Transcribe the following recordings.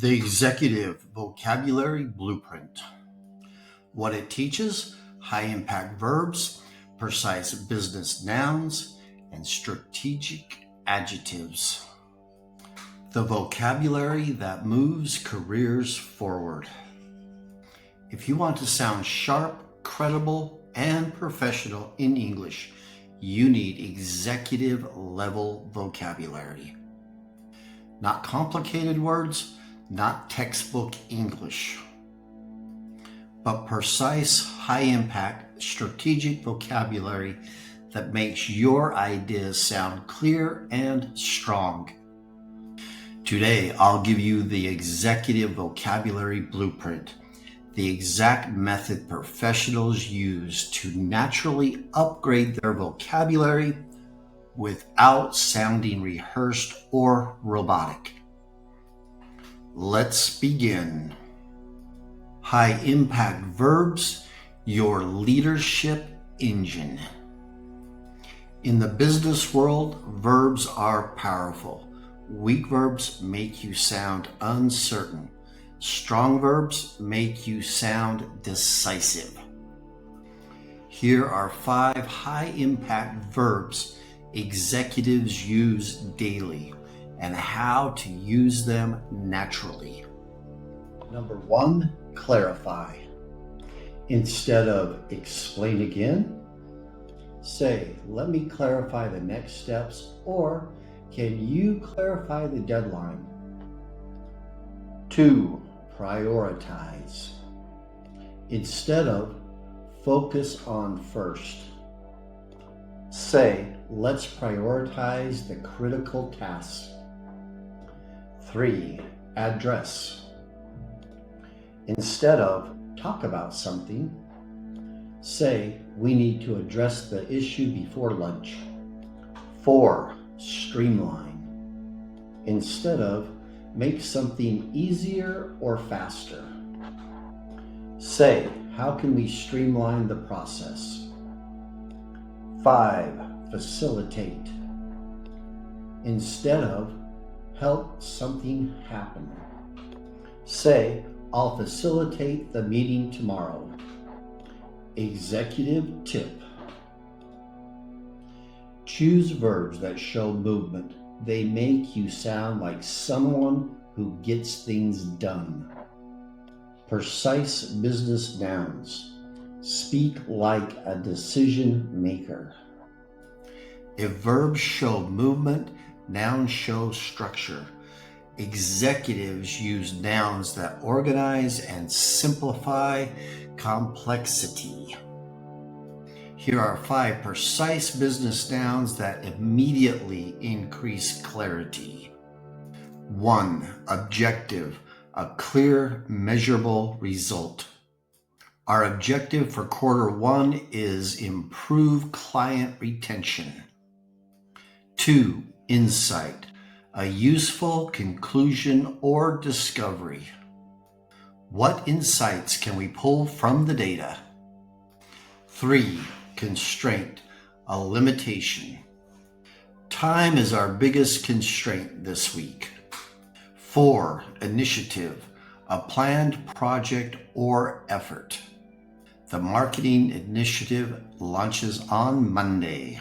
The Executive Vocabulary Blueprint. What it teaches: high-impact verbs, precise business nouns, and strategic adjectives. The vocabulary that moves careers forward. If you want to sound sharp, credible, and professional in English, you need executive-level vocabulary. Not complicated words, not textbook English, but precise, high-impact, strategic vocabulary that makes your ideas sound clear and strong. Today, I'll give you the Executive Vocabulary Blueprint, the exact method professionals use to naturally upgrade their vocabulary without sounding rehearsed or robotic. Let's begin. High-impact verbs, your leadership engine. In the business world, verbs are powerful. Weak verbs make you sound uncertain. Strong verbs make you sound decisive. Here are 5 high-impact verbs executives use daily and how to use them naturally. Number 1, clarify. Instead of explain again, say, let me clarify the next steps, or can you clarify the deadline? 2, prioritize. Instead of focus on first, say, let's prioritize the critical tasks. 3, address. Instead of talk about something, say, we need to address the issue before lunch. 4, streamline. Instead of make something easier or faster, say, how can we streamline the process? 5, facilitate. Instead of help something happen, say, I'll facilitate the meeting tomorrow. Executive tip. Choose verbs that show movement. They make you sound like someone who gets things done. Precise business nouns. Speak like a decision maker. If verbs show movement, nouns show structure. Executives use nouns that organize and simplify complexity. Here are 5 precise business nouns that immediately increase clarity. 1, objective, a clear, measurable result. Our objective for quarter 1 is improve client retention. 2, insight, a useful conclusion or discovery. What insights can we pull from the data? 3, constraint, a limitation. Time is our biggest constraint this week. 4, initiative, a planned project or effort. The marketing initiative launches on Monday.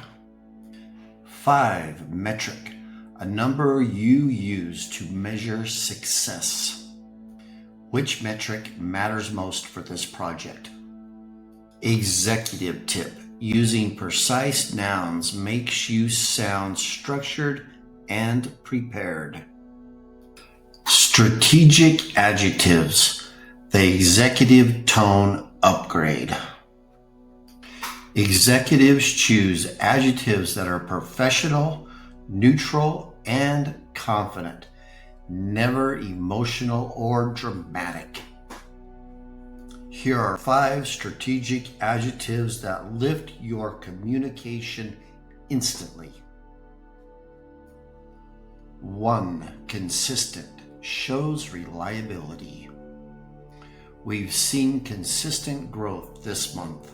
5, metric, a number you use to measure success. Which metric matters most for this project? Executive tip. Using precise nouns makes you sound structured and prepared. Strategic adjectives. The executive tone upgrade. Executives choose adjectives that are professional, neutral, and confident, never emotional or dramatic. Here are 5 strategic adjectives that lift your communication instantly. 1, consistent, shows reliability. We've seen consistent growth this month.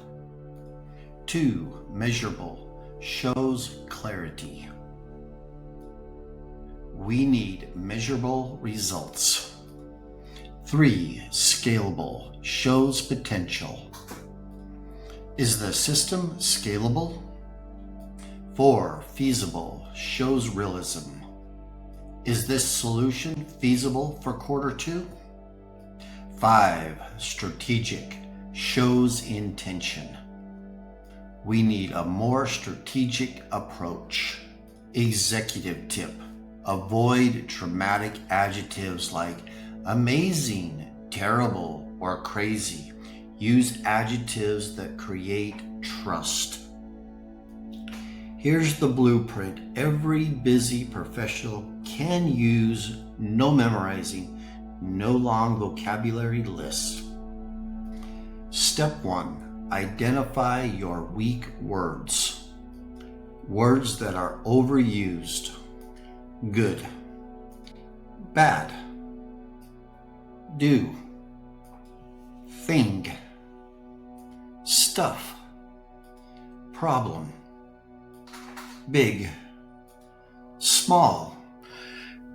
2, measurable, shows clarity. We need measurable results. 3. Scalable, shows potential. Is the system scalable? 4. Feasible, shows realism. Is this solution feasible for quarter 2? 5. Strategic, shows intention. We need a more strategic approach. Executive tip, avoid dramatic adjectives like amazing, terrible, or crazy. Use adjectives that create trust. Here's the blueprint every busy professional can use. No memorizing, no long vocabulary list. Step 1. Identify your weak words. Words that are overused. Good. Bad. Do. Thing. Stuff. Problem. Big. Small.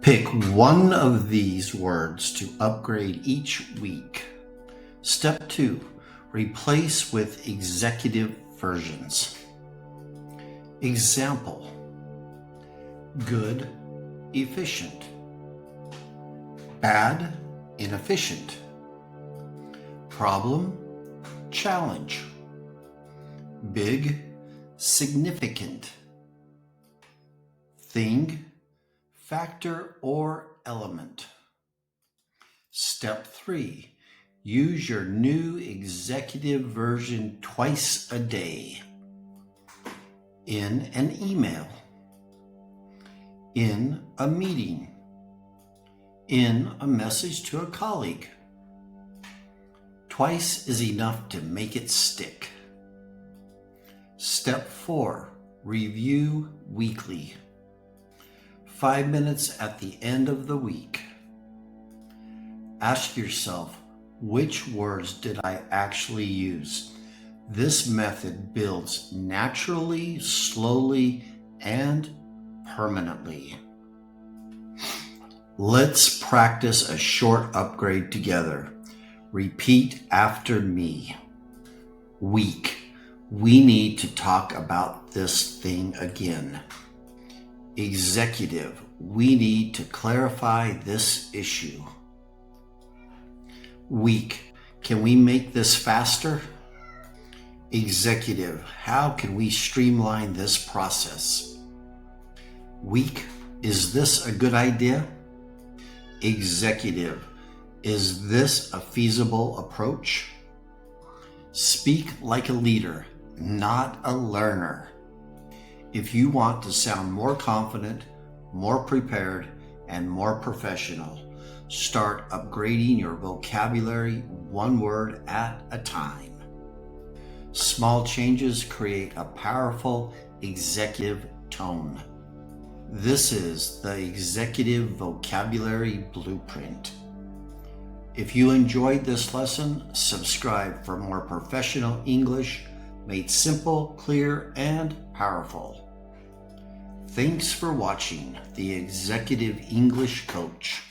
Pick one of these words to upgrade each week. Step 2. Replace with executive versions. Example. Good, efficient. Bad, inefficient. Problem, challenge. Big, significant. Thing, factor or element. Step 3. Use your new executive version twice a day. In an email. In a meeting. In a message to a colleague. Twice is enough to make it stick. Step 4. Review weekly. 5 minutes at the end of the week. Ask yourself, which words did I actually use? This method builds naturally, slowly, and permanently. Let's practice a short upgrade together. Repeat after me. Week. We need to talk about this thing again. Executive. We need to clarify this issue. Week. Can we make this faster? Executive. How can we streamline this process? Week. Is this a good idea? Executive. Is this a feasible approach? Speak like a leader, not a learner. If you want to sound more confident, more prepared, and more professional, start upgrading your vocabulary one word at a time. Small changes create a powerful executive tone. This is the Executive Vocabulary Blueprint. If you enjoyed this lesson, subscribe for more professional English made simple, clear, and powerful. Thanks for watching the Executive English Coach.